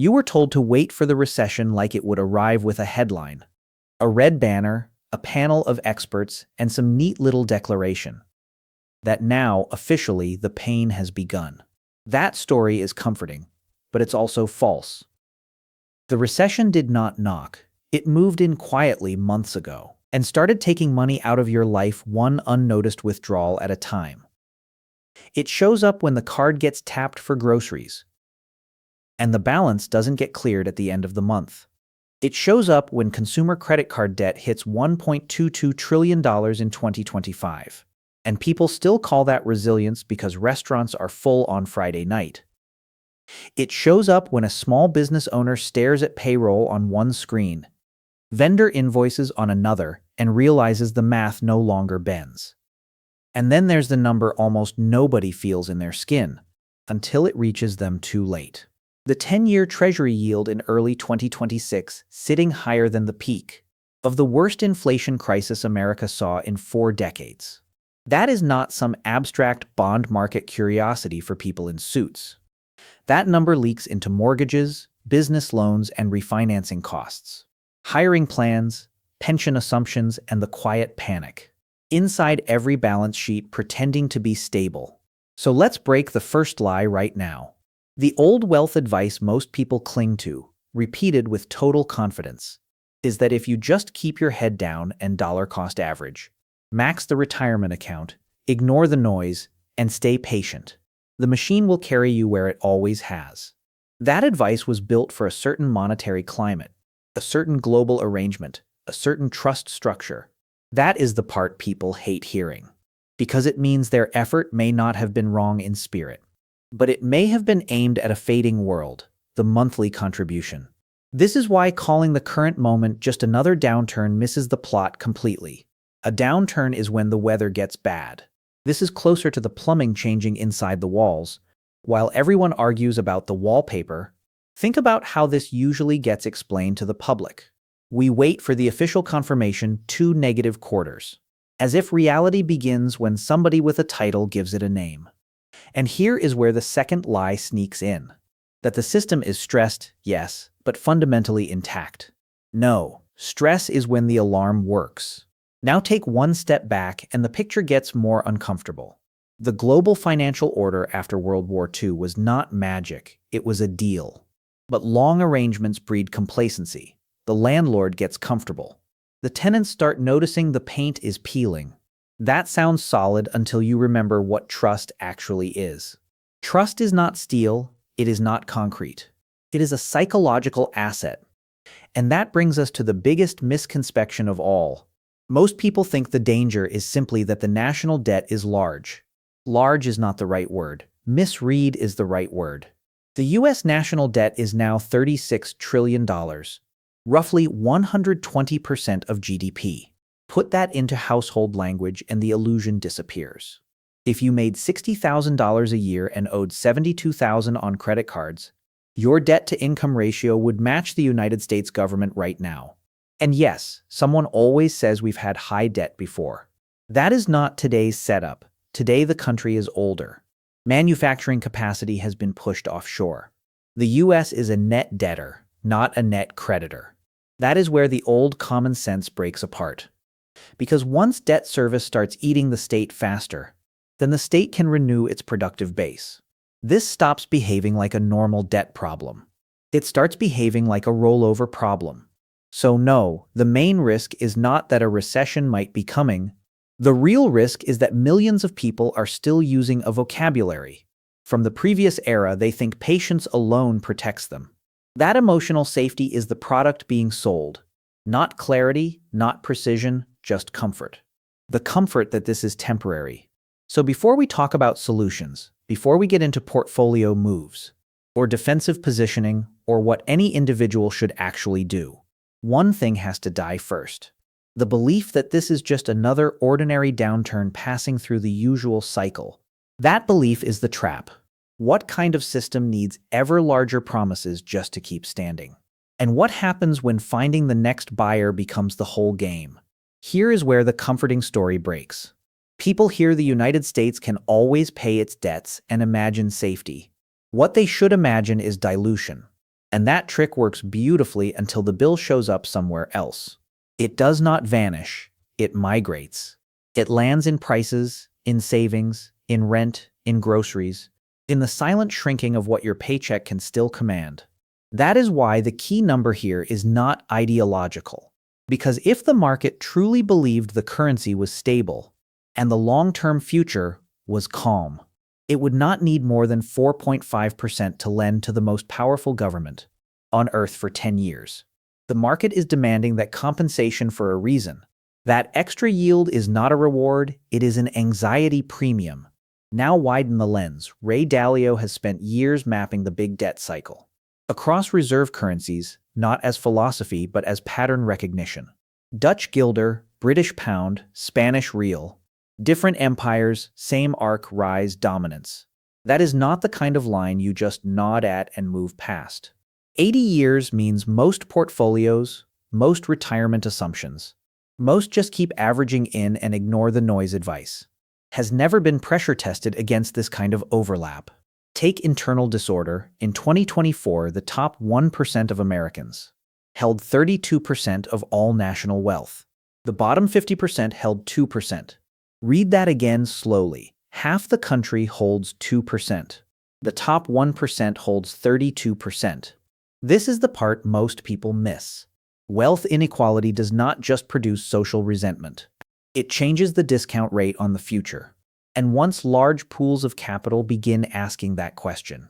You were told to wait for the recession like it would arrive with a headline, a red banner, a panel of experts, and some neat little declaration that now, officially, the pain has begun. That story is comforting, but it's also false. The recession did not knock. It moved in quietly months ago and started taking money out of your life one unnoticed withdrawal at a time. It shows up when the card gets tapped for groceries, and the balance doesn't get cleared at the end of the month. It shows up when consumer credit card debt hits $1.22 trillion in 2025. And people still call that resilience because restaurants are full on Friday night. It shows up when a small business owner stares at payroll on one screen, vendor invoices on another, and realizes the math no longer bends. And then there's the number almost nobody feels in their skin, until it reaches them too late. The 10-year Treasury yield in early 2026 sitting higher than the peak of the worst inflation crisis America saw in 4 decades. That is not some abstract bond market curiosity for people in suits. That number leaks into mortgages, business loans, and refinancing costs, hiring plans, pension assumptions, and the quiet panic inside every balance sheet pretending to be stable. So let's break the first lie right now. The old wealth advice most people cling to, repeated with total confidence, is that if you just keep your head down and dollar cost average, max the retirement account, ignore the noise, and stay patient, the machine will carry you where it always has. That advice was built for a certain monetary climate, a certain global arrangement, a certain trust structure. That is the part people hate hearing, because it means their effort may not have been wrong in spirit, but it may have been aimed at a fading world, the monthly contribution. This is why calling the current moment just another downturn misses the plot completely. A downturn is when the weather gets bad. This is closer to the plumbing changing inside the walls. While everyone argues about the wallpaper, think about how this usually gets explained to the public. We wait for the official confirmation 2 negative quarters, as if reality begins when somebody with a title gives it a name. And here is where the second lie sneaks in. That the system is stressed, yes, but fundamentally intact. No, stress is when the alarm works. Now take one step back and the picture gets more uncomfortable. The global financial order after World War II was not magic, it was a deal. But long arrangements breed complacency. The landlord gets comfortable. The tenants start noticing the paint is peeling. That sounds solid until you remember what trust actually is. Trust is not steel, it is not concrete. It is a psychological asset. And that brings us to the biggest misconception of all. Most people think the danger is simply that the national debt is large. Large is not the right word. Misread is the right word. The U.S. national debt is now $36 trillion, roughly 120% of GDP. Put that into household language and the illusion disappears. If you made $60,000 a year and owed $72,000 on credit cards, your debt-to-income ratio would match the United States government right now. And yes, someone always says we've had high debt before. That is not today's setup. Today the country is older. Manufacturing capacity has been pushed offshore. The U.S. is a net debtor, not a net creditor. That is where the old common sense breaks apart. Because once debt service starts eating the state faster, then the state can renew its productive base. This stops behaving like a normal debt problem. It starts behaving like a rollover problem. So no, the main risk is not that a recession might be coming. The real risk is that millions of people are still using a vocabulary from the previous era they think patience alone protects them. That emotional safety is the product being sold. Not clarity, not precision, just comfort. The comfort that this is temporary. So before we talk about solutions, before we get into portfolio moves, or defensive positioning, or what any individual should actually do, one thing has to die first. The belief that this is just another ordinary downturn passing through the usual cycle. That belief is the trap. What kind of system needs ever larger promises just to keep standing? And what happens when finding the next buyer becomes the whole game? Here is where the comforting story breaks. People hear the United States can always pay its debts and imagine safety. What they should imagine is dilution. And that trick works beautifully until the bill shows up somewhere else. It does not vanish, it migrates. It lands in prices, in savings, in rent, in groceries, in the silent shrinking of what your paycheck can still command. That is why the key number here is not ideological. Because if the market truly believed the currency was stable and the long-term future was calm, it would not need more than 4.5% to lend to the most powerful government on Earth for 10 years. The market is demanding that compensation for a reason. That extra yield is not a reward, it is an anxiety premium. Now widen the lens. Ray Dalio has spent years mapping the big debt cycle across reserve currencies, not as philosophy but as pattern recognition. Dutch guilder, British pound, Spanish real. Different empires, same arc, rise, dominance. That is not the kind of line you just nod at and move past. 80 years means most portfolios, most retirement assumptions. Most just keep averaging in and ignore the noise advice. Has never been pressure tested against this kind of overlap. Take internal disorder. In 2024, the top 1% of Americans held 32% of all national wealth. The bottom 50% held 2%. Read that again slowly. Half the country holds 2%. The top 1% holds 32%. This is the part most people miss. Wealth inequality does not just produce social resentment. It changes the discount rate on the future. And once large pools of capital begin asking that question,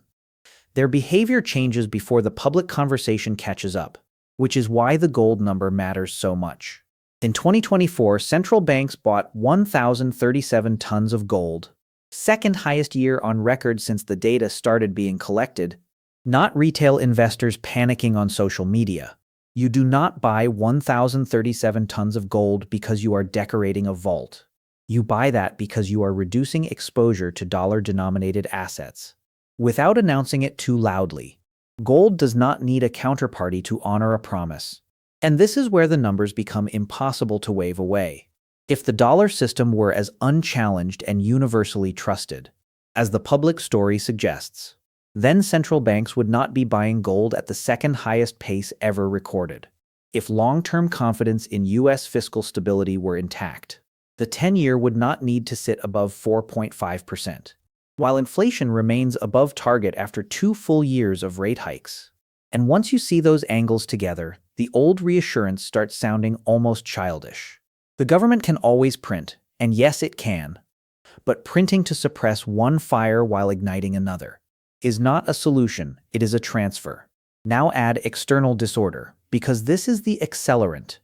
their behavior changes before the public conversation catches up, which is why the gold number matters so much. In 2024, central banks bought 1,037 tons of gold, second highest year on record since the data started being collected. Not retail investors panicking on social media. You do not buy 1,037 tons of gold because you are decorating a vault. You buy that because you are reducing exposure to dollar-denominated assets. Without announcing it too loudly, gold does not need a counterparty to honor a promise. And this is where the numbers become impossible to wave away. If the dollar system were as unchallenged and universally trusted as the public story suggests, then central banks would not be buying gold at the second highest pace ever recorded. If long-term confidence in U.S. fiscal stability were intact, the 10-year would not need to sit above 4.5%, while inflation remains above target after 2 full years of rate hikes. And once you see those angles together, the old reassurance starts sounding almost childish. The government can always print, and yes, it can, but printing to suppress one fire while igniting another is not a solution, it is a transfer. Now add external disorder, because this is the accelerant.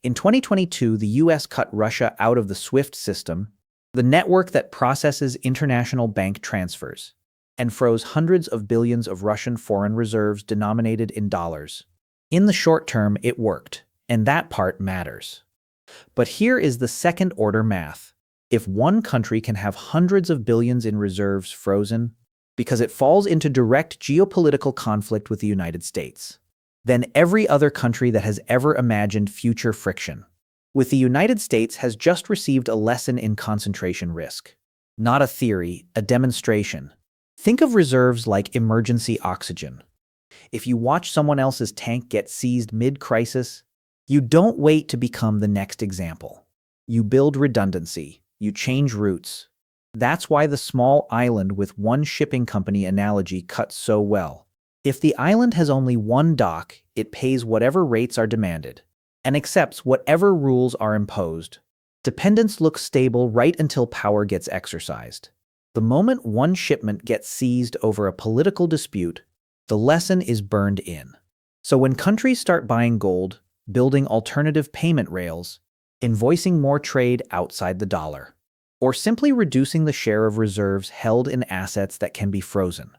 In 2022, the US cut Russia out of the SWIFT system, the network that processes international bank transfers, and froze hundreds of billions of Russian foreign reserves denominated in dollars. In the short term, it worked, and that part matters. But here is the second-order math. If one country can have hundreds of billions in reserves frozen because it falls into direct geopolitical conflict with the United States, then every other country that has ever imagined future friction with the United States has just received a lesson in concentration risk. Not a theory, a demonstration. Think of reserves like emergency oxygen. If you watch someone else's tank get seized mid-crisis, you don't wait to become the next example. You build redundancy. You change routes. That's why the small island with one shipping company analogy cuts so well. If the island has only one dock, it pays whatever rates are demanded and accepts whatever rules are imposed. Dependence looks stable right until power gets exercised. The moment one shipment gets seized over a political dispute, the lesson is burned in. So when countries start buying gold, building alternative payment rails, invoicing more trade outside the dollar, or simply reducing the share of reserves held in assets that can be frozen,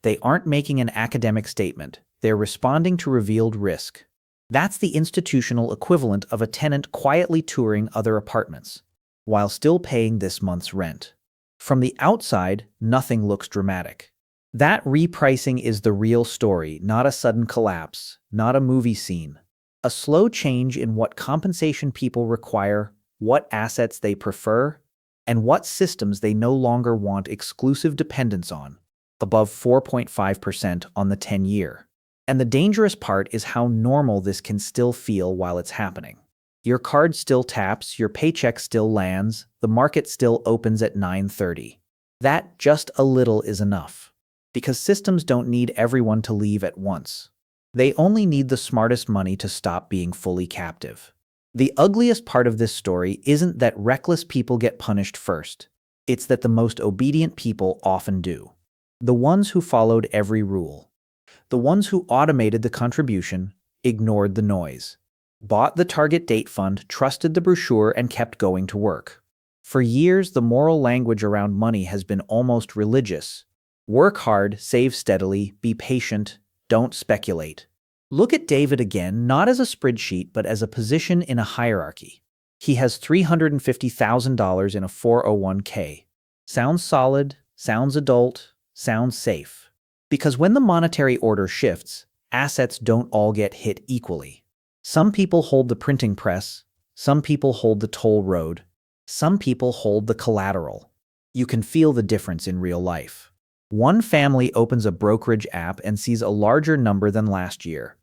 they aren't making an academic statement, they're responding to revealed risk. That's the institutional equivalent of a tenant quietly touring other apartments, while still paying this month's rent. From the outside, nothing looks dramatic. That repricing is the real story, not a sudden collapse, not a movie scene. A slow change in what compensation people require, what assets they prefer, and what systems they no longer want exclusive dependence on, above 4.5% on the 10-year. And the dangerous part is how normal this can still feel while it's happening. Your card still taps, your paycheck still lands, the market still opens at 9:30. That just a little is enough. Because systems don't need everyone to leave at once. They only need the smartest money to stop being fully captive. The ugliest part of this story isn't that reckless people get punished first. It's that the most obedient people often do. The ones who followed every rule. The ones who automated the contribution, ignored the noise, bought the target date fund, trusted the brochure, and kept going to work. For years, the moral language around money has been almost religious. Work hard, save steadily, be patient, don't speculate. Look at David again, not as a spreadsheet, but as a position in a hierarchy. He has $350,000 in a 401k. Sounds solid, sounds adult, sounds safe. Because when the monetary order shifts, assets don't all get hit equally. Some people hold the printing press, some people hold the toll road, some people hold the collateral. You can feel the difference in real life. One family opens a brokerage app and sees a larger number than last year.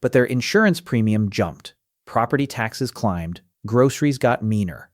But their insurance premium jumped, property taxes climbed, groceries got meaner,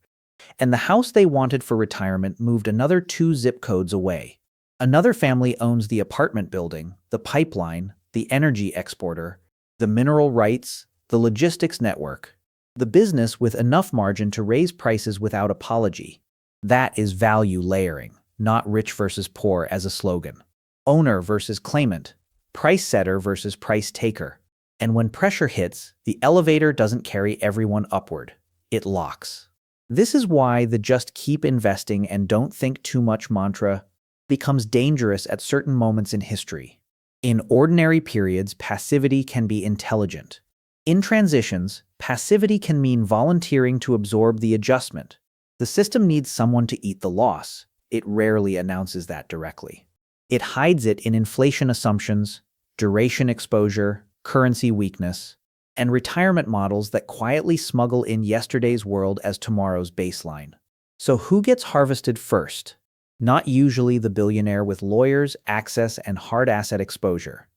and the house they wanted for retirement moved another 2 zip codes away. Another family owns the apartment building, the pipeline, the energy exporter, the mineral rights, the logistics network, the business with enough margin to raise prices without apology. That is value layering, not rich versus poor as a slogan. Owner versus claimant, price setter versus price taker. And when pressure hits, the elevator doesn't carry everyone upward. It locks. This is why the just keep investing and don't think too much mantra becomes dangerous at certain moments in history. In ordinary periods, passivity can be intelligent. In transitions, passivity can mean volunteering to absorb the adjustment. The system needs someone to eat the loss. It rarely announces that directly. It hides it in inflation assumptions, duration exposure, currency weakness, and retirement models that quietly smuggle in yesterday's world as tomorrow's baseline. So who gets harvested first? Not usually the billionaire with lawyers, access, and hard asset exposure.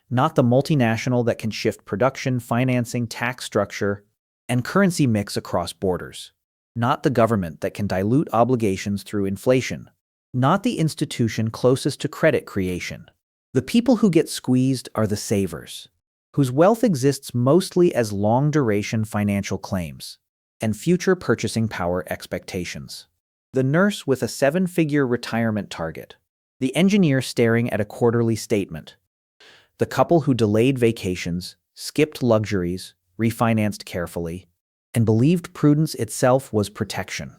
Not the multinational that can shift production, financing, tax structure, and currency mix across borders. Not the government that can dilute obligations through inflation. Not the institution closest to credit creation. The people who get squeezed are the savers, whose wealth exists mostly as long-duration financial claims and future purchasing power expectations. The nurse with a 7-figure retirement target. The engineer staring at a quarterly statement. The couple who delayed vacations, skipped luxuries, refinanced carefully, and believed prudence itself was protection.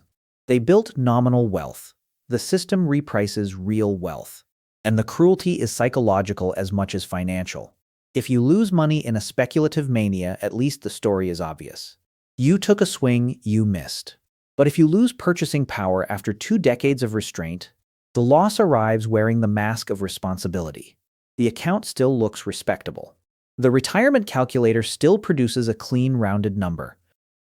They built nominal wealth. The system reprices real wealth. And the cruelty is psychological as much as financial. If you lose money in a speculative mania, at least the story is obvious. You took a swing, you missed. But if you lose purchasing power after 2 decades of restraint, the loss arrives wearing the mask of responsibility. The account still looks respectable. The retirement calculator still produces a clean, rounded number.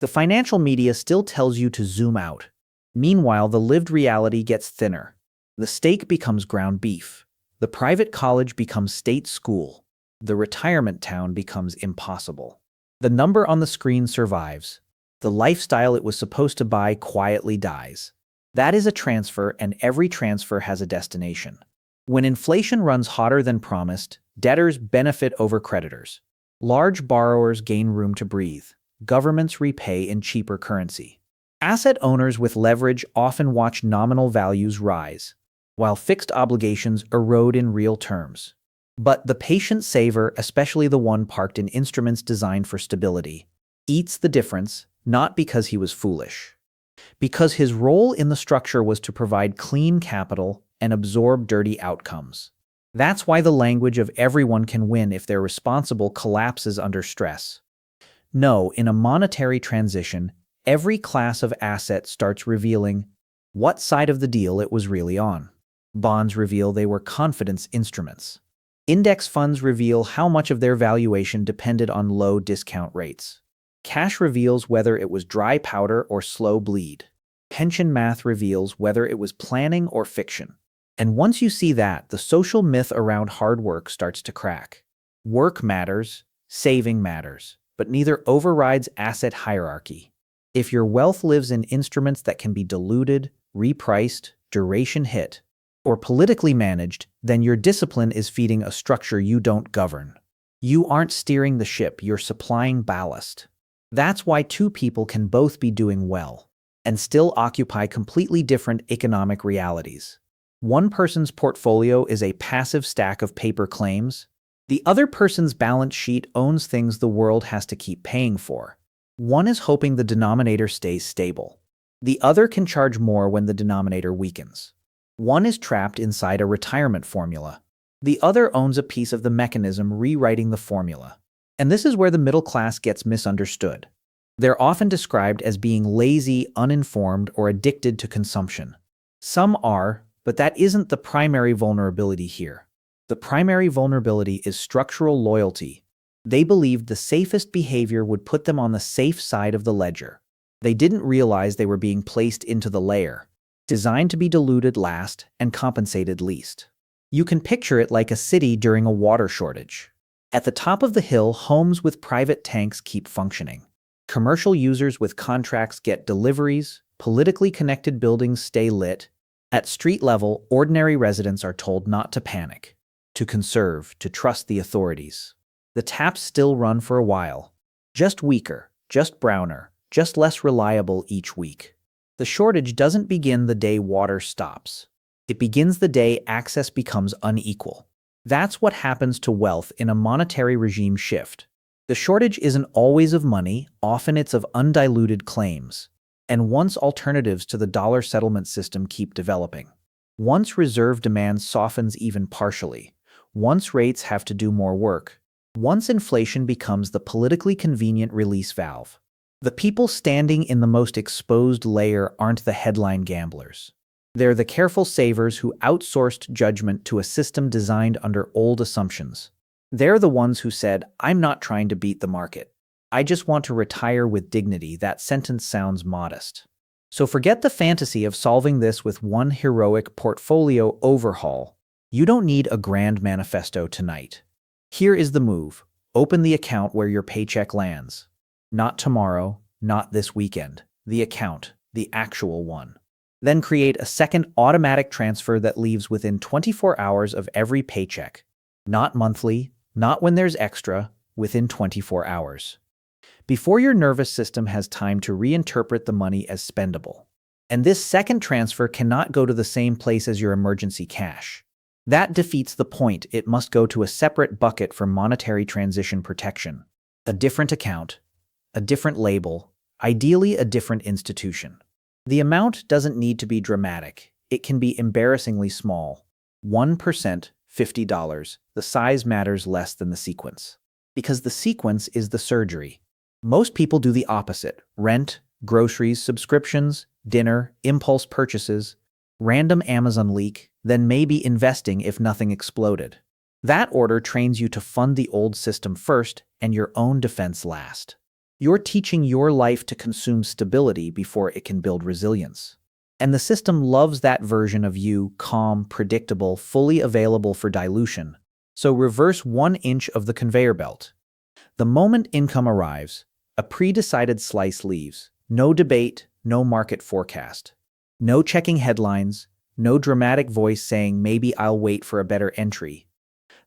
The financial media still tells you to zoom out. Meanwhile, the lived reality gets thinner. The steak becomes ground beef. The private college becomes state school. The retirement town becomes impossible. The number on the screen survives. The lifestyle it was supposed to buy quietly dies. That is a transfer, and every transfer has a destination. When inflation runs hotter than promised, debtors benefit over creditors. Large borrowers gain room to breathe. Governments repay in cheaper currency. Asset owners with leverage often watch nominal values rise, while fixed obligations erode in real terms. But the patient saver, especially the one parked in instruments designed for stability, eats the difference, not because he was foolish. Because his role in the structure was to provide clean capital and absorb dirty outcomes. That's why the language of everyone can win if they're responsible collapses under stress. No, in a monetary transition, every class of asset starts revealing what side of the deal it was really on. Bonds reveal they were confidence instruments. Index funds reveal how much of their valuation depended on low discount rates. Cash reveals whether it was dry powder or slow bleed. Pension math reveals whether it was planning or fiction. And once you see that, the social myth around hard work starts to crack. Work matters, saving matters, but neither overrides asset hierarchy. If your wealth lives in instruments that can be diluted, repriced, duration hit, or politically managed, then your discipline is feeding a structure you don't govern. You aren't steering the ship, you're supplying ballast. That's why two people can both be doing well and still occupy completely different economic realities. One person's portfolio is a passive stack of paper claims. The other person's balance sheet owns things the world has to keep paying for. One is hoping the denominator stays stable. The other can charge more when the denominator weakens. One is trapped inside a retirement formula. The other owns a piece of the mechanism rewriting the formula. And this is where the middle class gets misunderstood. They're often described as being lazy, uninformed, or addicted to consumption. Some are, but that isn't the primary vulnerability here. The primary vulnerability is structural loyalty. They believed the safest behavior would put them on the safe side of the ledger. They didn't realize they were being placed into the layer, designed to be diluted last and compensated least. You can picture it like a city during a water shortage. At the top of the hill, homes with private tanks keep functioning. Commercial users with contracts get deliveries, politically connected buildings stay lit. At street level, ordinary residents are told not to panic, to conserve, to trust the authorities. The taps still run for a while, just weaker, just browner, just less reliable each week. The shortage doesn't begin the day water stops. It begins the day access becomes unequal. That's what happens to wealth in a monetary regime shift. The shortage isn't always of money, often it's of undiluted claims. And once alternatives to the dollar settlement system keep developing, once reserve demand softens even partially, once rates have to do more work, once inflation becomes the politically convenient release valve, the people standing in the most exposed layer aren't the headline gamblers. They're the careful savers who outsourced judgment to a system designed under old assumptions. They're the ones who said, "I'm not trying to beat the market. I just want to retire with dignity." That sentence sounds modest. So forget the fantasy of solving this with one heroic portfolio overhaul. You don't need a grand manifesto tonight. Here is the move. Open the account where your paycheck lands. Not tomorrow, not this weekend. The account, the actual one. Then create a second automatic transfer that leaves within 24 hours of every paycheck. Not monthly, not when there's extra, within 24 hours. Before your nervous system has time to reinterpret the money as spendable. And this second transfer cannot go to the same place as your emergency cash. That defeats the point. It must go to a separate bucket for monetary transition protection. A different account, a different label, ideally a different institution. The amount doesn't need to be dramatic. It can be embarrassingly small. 1%, $50. The size matters less than the sequence. Because the sequence is the surgery. Most people do the opposite. Rent, groceries, subscriptions, dinner, impulse purchases, random Amazon leak, then maybe investing if nothing exploded. That order trains you to fund the old system first and your own defense last. You're teaching your life to consume stability before it can build resilience. And the system loves that version of you, calm, predictable, fully available for dilution. So reverse 1 inch of the conveyor belt. The moment income arrives, a pre-decided slice leaves. No debate, no market forecast. No checking headlines, no dramatic voice saying maybe I'll wait for a better entry.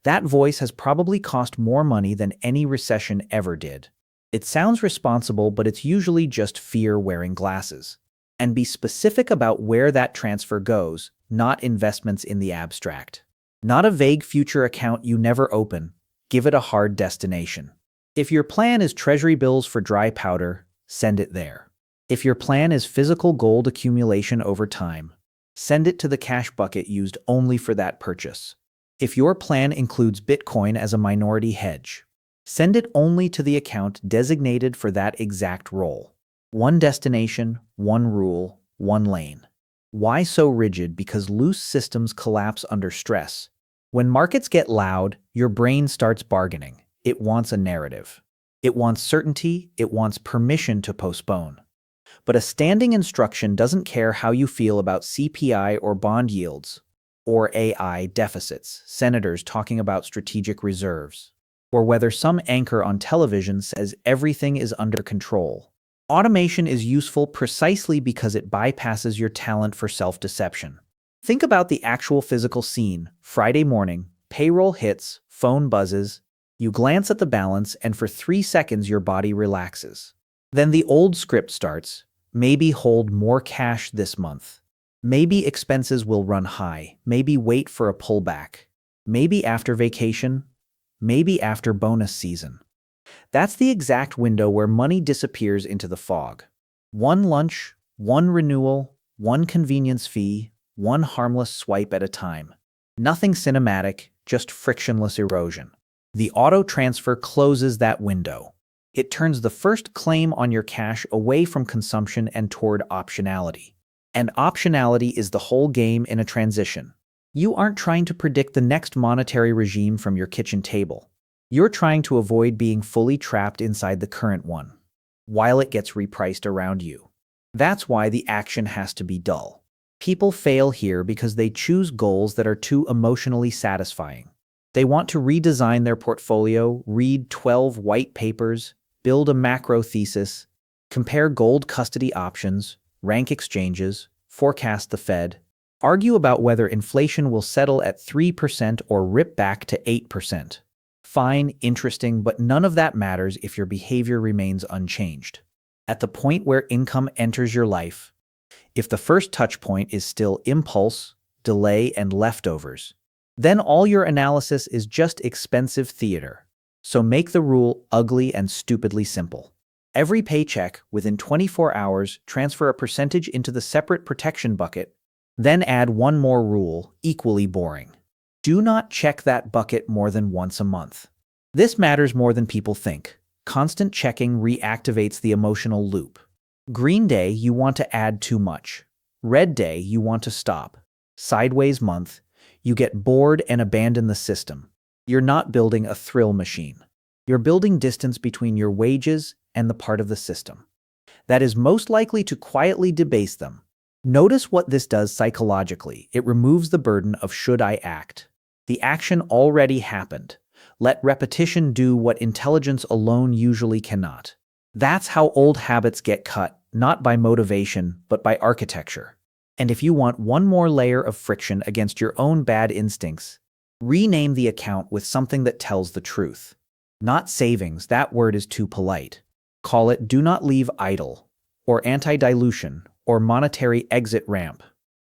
That voice has probably cost more money than any recession ever did. It sounds responsible, but it's usually just fear wearing glasses. And be specific about where that transfer goes, not investments in the abstract. Not a vague future account you never open. Give it a hard destination. If your plan is treasury bills for dry powder, send it there. If your plan is physical gold accumulation over time, send it to the cash bucket used only for that purchase. If your plan includes Bitcoin as a minority hedge, send it only to the account designated for that exact role. One destination, one rule, one lane. Why so rigid? Because loose systems collapse under stress. When markets get loud, your brain starts bargaining. It wants a narrative. It wants certainty. It wants permission to postpone. But a standing instruction doesn't care how you feel about CPI or bond yields, or AI deficits, senators talking about strategic reserves. or whether some anchor on television says everything is under control. Automation is useful precisely because it bypasses your talent for self-deception. Think about the actual physical scene. Friday morning, payroll hits, phone buzzes, you glance at the balance, and for 3 seconds your body relaxes. Then the old script starts. Maybe hold more cash this month. Maybe expenses will run high. Maybe wait for a pullback. Maybe after vacation. Maybe after bonus season. That's the exact window where money disappears into the fog. One lunch, one renewal, one convenience fee, one harmless swipe at a time. Nothing cinematic, just frictionless erosion. The auto transfer closes that window. It turns the first claim on your cash away from consumption and toward optionality. And optionality is the whole game in a transition. You aren't trying to predict the next monetary regime from your kitchen table. You're trying to avoid being fully trapped inside the current one, while it gets repriced around you. That's why the action has to be dull. People fail here because they choose goals that are too emotionally satisfying. They want to redesign their portfolio, read 12 white papers, build a macro thesis, compare gold custody options, rank exchanges, forecast the Fed, argue about whether inflation will settle at 3% or rip back to 8%. Fine, interesting, but none of that matters if your behavior remains unchanged. At the point where income enters your life, if the first touch point is still impulse, delay, and leftovers, then all your analysis is just expensive theater. So make the rule ugly and stupidly simple. Every paycheck, within 24 hours, transfer a percentage into the separate protection bucket, then add one more rule, equally boring. Do not check that bucket more than once a month. This matters more than people think. Constant checking reactivates the emotional loop. Green day, you want to add too much. Red day, you want to stop. Sideways month, you get bored and abandon the system. You're not building a thrill machine. You're building distance between your wages and the part of the system that is most likely to quietly debase them. Notice what this does psychologically. It removes the burden of should I act. The action already happened. Let repetition do what intelligence alone usually cannot. That's how old habits get cut, not by motivation, but by architecture. And if you want one more layer of friction against your own bad instincts, rename the account with something that tells the truth. Not savings, that word is too polite. Call it do not leave idle, or anti-dilution, or monetary exit ramp.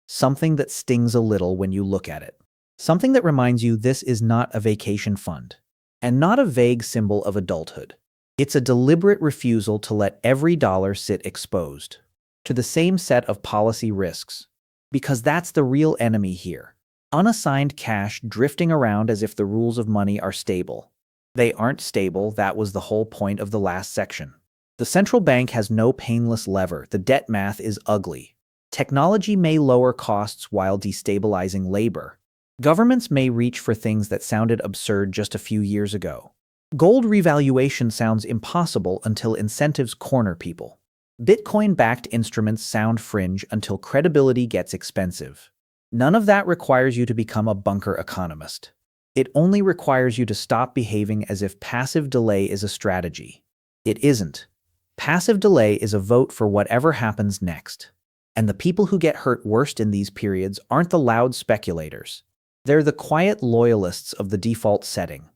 Something that stings a little when you look at it. Something that reminds you this is not a vacation fund, and not a vague symbol of adulthood. It's a deliberate refusal to let every dollar sit exposed to the same set of policy risks, because that's the real enemy here. Unassigned cash drifting around as if the rules of money are stable. They aren't stable. That was the whole point of the last section. The central bank has no painless lever. The debt math is ugly. Technology may lower costs while destabilizing labor. Governments may reach for things that sounded absurd just a few years ago. Gold revaluation sounds impossible until incentives corner people. Bitcoin-backed instruments sound fringe until credibility gets expensive. None of that requires you to become a bunker economist. It only requires you to stop behaving as if passive delay is a strategy. It isn't. Passive delay is a vote for whatever happens next. And the people who get hurt worst in these periods aren't the loud speculators. They're the quiet loyalists of the default setting.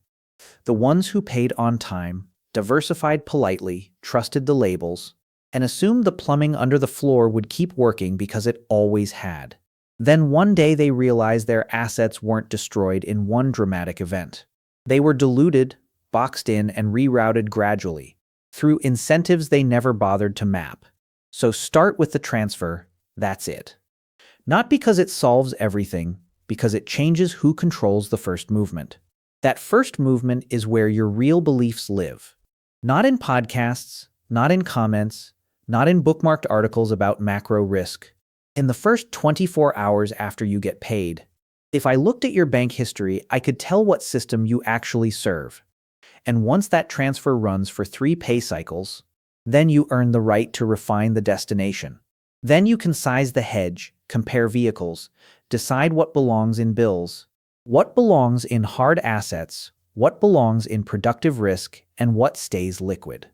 The ones who paid on time, diversified politely, trusted the labels, and assumed the plumbing under the floor would keep working because it always had. Then one day they realized their assets weren't destroyed in one dramatic event. They were diluted, boxed in, and rerouted gradually, through incentives they never bothered to map. So start with the transfer, that's it. Not because it solves everything, because it changes who controls the first movement. That first movement is where your real beliefs live. Not in podcasts, not in comments, not in bookmarked articles about macro risk. In the first 24 hours after you get paid. If I looked at your bank history, I could tell what system you actually serve. And once that transfer runs for 3 pay cycles, then you earn the right to refine the destination. Then you can size the hedge, compare vehicles, decide what belongs in bills, what belongs in hard assets, what belongs in productive risk and what stays liquid.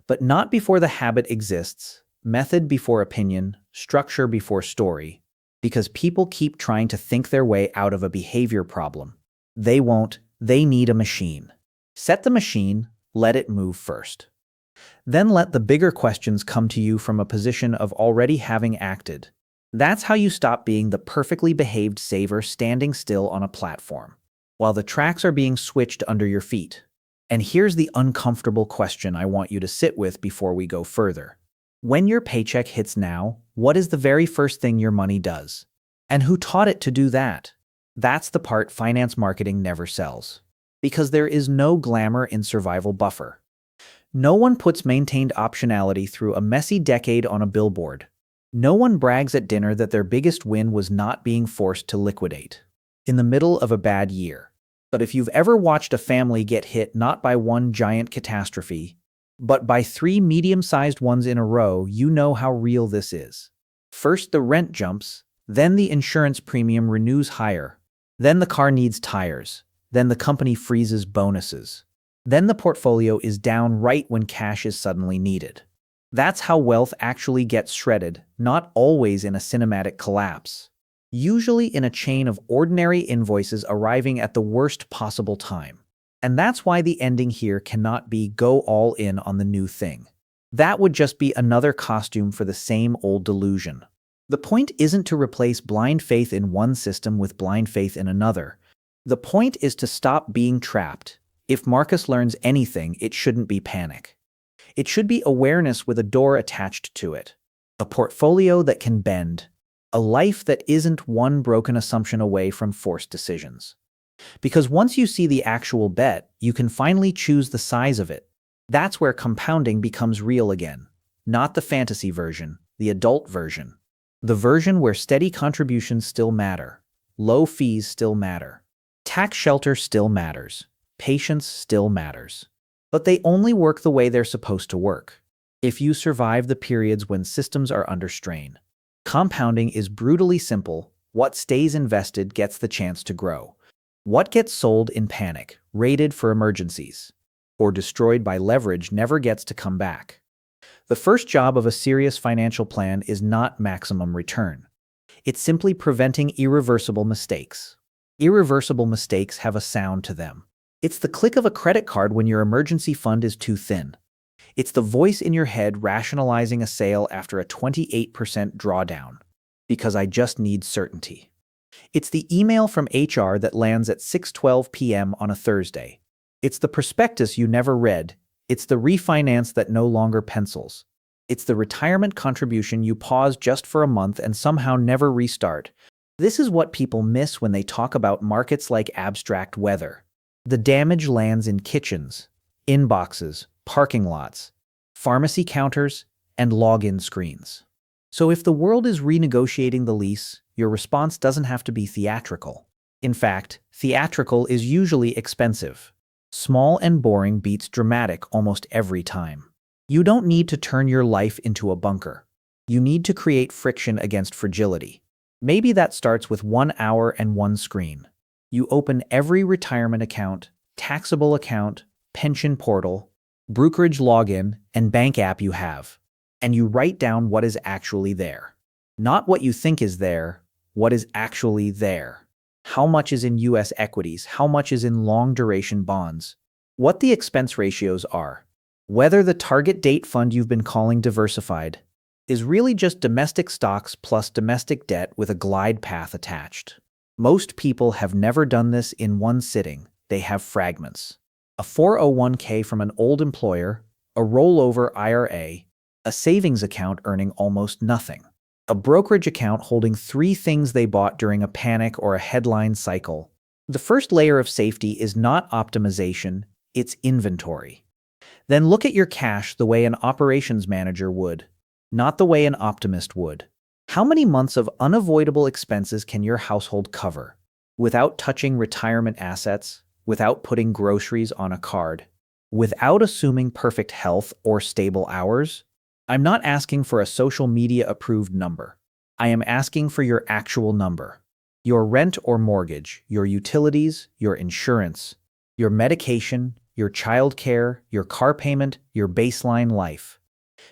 But not before the habit exists, method before opinion, structure before story, because people keep trying to think their way out of a behavior problem. They won't, they need a machine. Set the machine, let it move first. Then let the bigger questions come to you from a position of already having acted. That's how you stop being the perfectly behaved saver standing still on a platform, while the tracks are being switched under your feet. And here's the uncomfortable question I want you to sit with before we go further. When your paycheck hits now, what is the very first thing your money does? And who taught it to do that? That's the part finance marketing never sells. Because there is no glamour in survival buffer. No one puts maintained optionality through a messy decade on a billboard. No one brags at dinner that their biggest win was not being forced to liquidate in the middle of a bad year. But if you've ever watched a family get hit not by one giant catastrophe, but by 3 medium-sized ones in a row, you know how real this is. First, the rent jumps, then the insurance premium renews higher, then the car needs tires, then the company freezes bonuses. Then the portfolio is down right when cash is suddenly needed. That's how wealth actually gets shredded, not always in a cinematic collapse. Usually in a chain of ordinary invoices arriving at the worst possible time. And that's why the ending here cannot be go all in on the new thing. That would just be another costume for the same old delusion. The point isn't to replace blind faith in one system with blind faith in another. The point is to stop being trapped. If Marcus learns anything, it shouldn't be panic. It should be awareness with a door attached to it. A portfolio that can bend. A life that isn't one broken assumption away from forced decisions. Because once you see the actual bet, you can finally choose the size of it. That's where compounding becomes real again. Not the fantasy version, the adult version. The version where steady contributions still matter. Low fees still matter. Tax shelter still matters. Patience still matters. But they only work the way they're supposed to work. If you survive the periods when systems are under strain. Compounding is brutally simple. What stays invested gets the chance to grow. What gets sold in panic, rated for emergencies, or destroyed by leverage never gets to come back. The first job of a serious financial plan is not maximum return. It's simply preventing irreversible mistakes. Irreversible mistakes have a sound to them. It's the click of a credit card when your emergency fund is too thin. It's the voice in your head rationalizing a sale after a 28% drawdown. Because I just need certainty. It's the email from HR that lands at 6:12 p.m. on a Thursday. It's the prospectus you never read. It's the refinance that no longer pencils. It's the retirement contribution you pause just for a month and somehow never restart. This is what people miss when they talk about markets like abstract weather. The damage lands in kitchens, inboxes, parking lots, pharmacy counters, and login screens. So if the world is renegotiating the lease, your response doesn't have to be theatrical. In fact, theatrical is usually expensive. Small and boring beats dramatic almost every time. You don't need to turn your life into a bunker. You need to create friction against fragility. Maybe that starts with 1 hour and one screen. You open every retirement account, taxable account, pension portal, brokerage login, and bank app you have. And you write down what is actually there. Not what you think is there, what is actually there. How much is in US equities, how much is in long-duration bonds, what the expense ratios are, whether the target date fund you've been calling diversified is really just domestic stocks plus domestic debt with a glide path attached. Most people have never done this in one sitting. They have fragments. A 401k from an old employer, a rollover IRA, a savings account earning almost nothing, a brokerage account holding 3 things they bought during a panic or a headline cycle. The first layer of safety is not optimization, it's inventory. Then look at your cash the way an operations manager would, not the way an optimist would. How many months of unavoidable expenses can your household cover without touching retirement assets, without putting groceries on a card, without assuming perfect health or stable hours? I'm not asking for a social media approved number. I am asking for your actual number. Your rent or mortgage, your utilities, your insurance, your medication, your childcare, your car payment, your baseline life.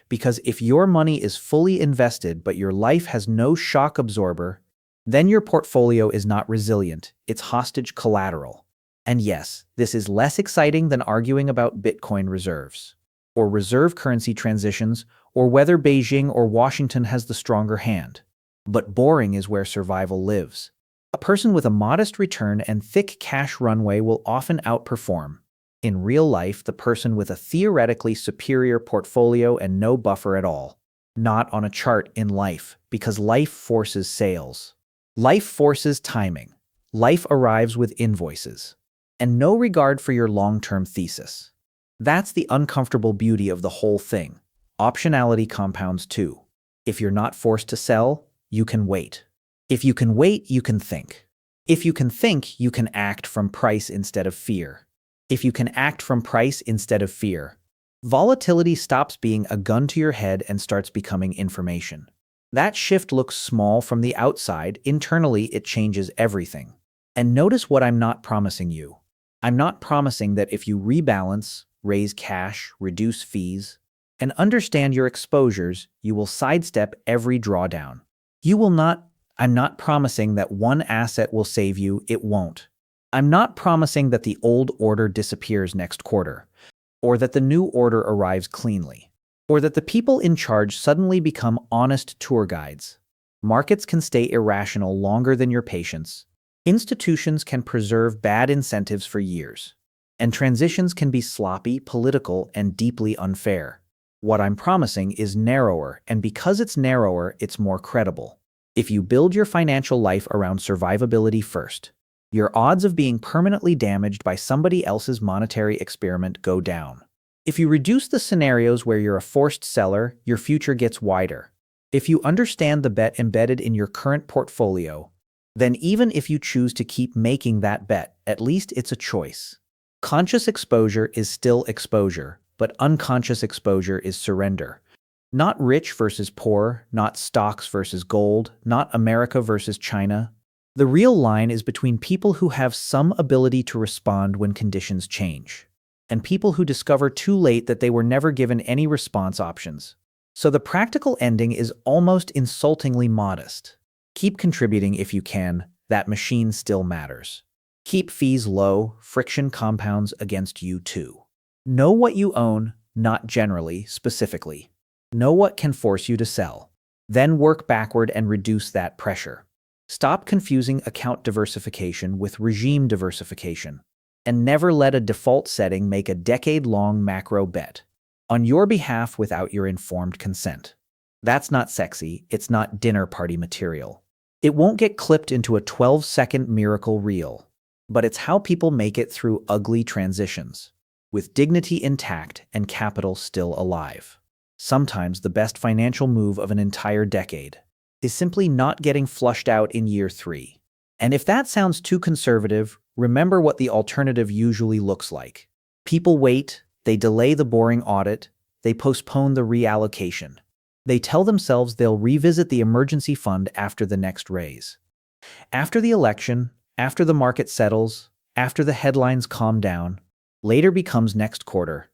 Because if your money is fully invested but your life has no shock absorber, then your portfolio is not resilient, it's hostage collateral. And yes, this is less exciting than arguing about Bitcoin reserves, or reserve currency transitions, or whether Beijing or Washington has the stronger hand. But boring is where survival lives. A person with a modest return and thick cash runway will often outperform. In real life, the person with a theoretically superior portfolio and no buffer at all. Not on a chart in life, because life forces sales. Life forces timing. Life arrives with invoices. And no regard for your long-term thesis. That's the uncomfortable beauty of the whole thing. Optionality compounds too. If you're not forced to sell, you can wait. If you can wait, you can think. If you can think, you can act from price instead of fear. If you can act from price instead of fear, volatility stops being a gun to your head and starts becoming information. That shift looks small from the outside. Internally, it changes everything. And notice what I'm not promising you. I'm not promising that if you rebalance, raise cash, reduce fees, and understand your exposures, you will sidestep every drawdown. I'm not promising that one asset will save you. It won't. I'm not promising that the old order disappears next quarter, or that the new order arrives cleanly, or that the people in charge suddenly become honest tour guides. Markets can stay irrational longer than your patience. Institutions can preserve bad incentives for years. And transitions can be sloppy, political, and deeply unfair. What I'm promising is narrower, and because it's narrower, it's more credible. If you build your financial life around survivability first, your odds of being permanently damaged by somebody else's monetary experiment go down. If you reduce the scenarios where you're a forced seller, your future gets wider. If you understand the bet embedded in your current portfolio, then even if you choose to keep making that bet, at least it's a choice. Conscious exposure is still exposure, but unconscious exposure is surrender. Not rich versus poor, not stocks versus gold, not America versus China. The real line is between people who have some ability to respond when conditions change, and people who discover too late that they were never given any response options. So the practical ending is almost insultingly modest. Keep contributing if you can, that machine still matters. Keep fees low, friction compounds against you too. Know what you own, not generally, specifically. Know what can force you to sell. Then work backward and reduce that pressure. Stop confusing account diversification with regime diversification. And never let a default setting make a decade-long macro bet on your behalf without your informed consent. That's not sexy, it's not dinner party material. It won't get clipped into a 12-second miracle reel, but it's how people make it through ugly transitions, with dignity intact and capital still alive. Sometimes the best financial move of an entire decade is simply not getting flushed out in year 3. And if that sounds too conservative, remember what the alternative usually looks like. People wait, they delay the boring audit, they postpone the reallocation. They tell themselves they'll revisit the emergency fund after the next raise. After the election, after the market settles, after the headlines calm down, later becomes next quarter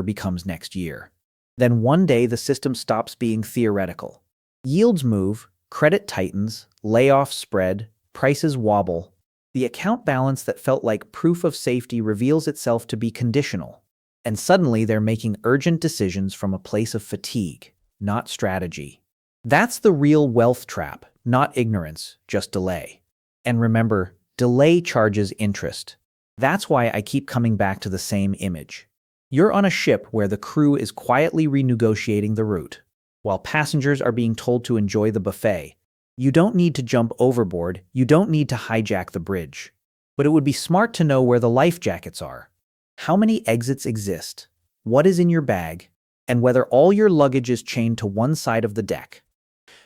becomes next year. Then one day the system stops being theoretical. Yields move, credit tightens, layoffs spread, prices wobble. The account balance that felt like proof of safety reveals itself to be conditional. And suddenly they're making urgent decisions from a place of fatigue, not strategy. That's the real wealth trap, not ignorance, just delay. And remember, delay charges interest. That's why I keep coming back to the same image. You're on a ship where the crew is quietly renegotiating the route, while passengers are being told to enjoy the buffet. You don't need to jump overboard, you don't need to hijack the bridge. But it would be smart to know where the life jackets are. How many exits exist? What is in your bag? And whether all your luggage is chained to one side of the deck.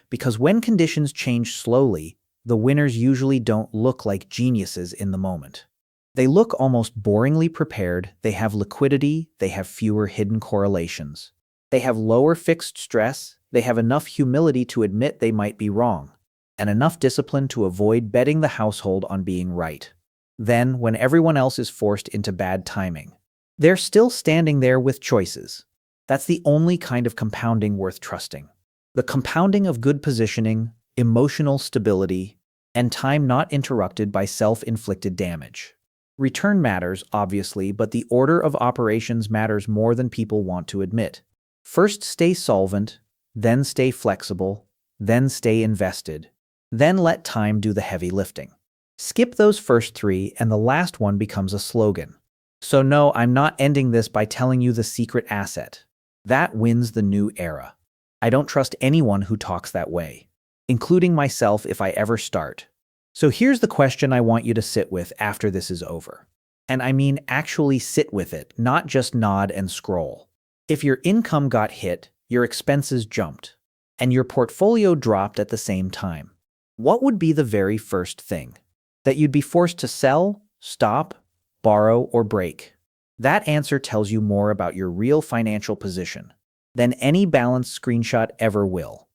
Because when conditions change slowly, the winners usually don't look like geniuses in the moment. They look almost boringly prepared, they have liquidity, they have fewer hidden correlations. They have lower fixed stress, they have enough humility to admit they might be wrong, and enough discipline to avoid betting the household on being right. Then, when everyone else is forced into bad timing, they're still standing there with choices. That's the only kind of compounding worth trusting. The compounding of good positioning, emotional stability, and time not interrupted by self-inflicted damage. Return matters, obviously, but the order of operations matters more than people want to admit. First, stay solvent, then stay flexible, then stay invested, then let time do the heavy lifting. Skip those first three, and the last one becomes a slogan. So no, I'm not ending this by telling you the secret asset. That wins the new era. I don't trust anyone who talks that way, including myself if I ever start. So here's the question I want you to sit with after this is over. And I mean actually sit with it, not just nod and scroll. If your income got hit, your expenses jumped, and your portfolio dropped at the same time, what would be the very first thing? That you'd be forced to sell, stop, borrow, or break? That answer tells you more about your real financial position than any balanced screenshot ever will.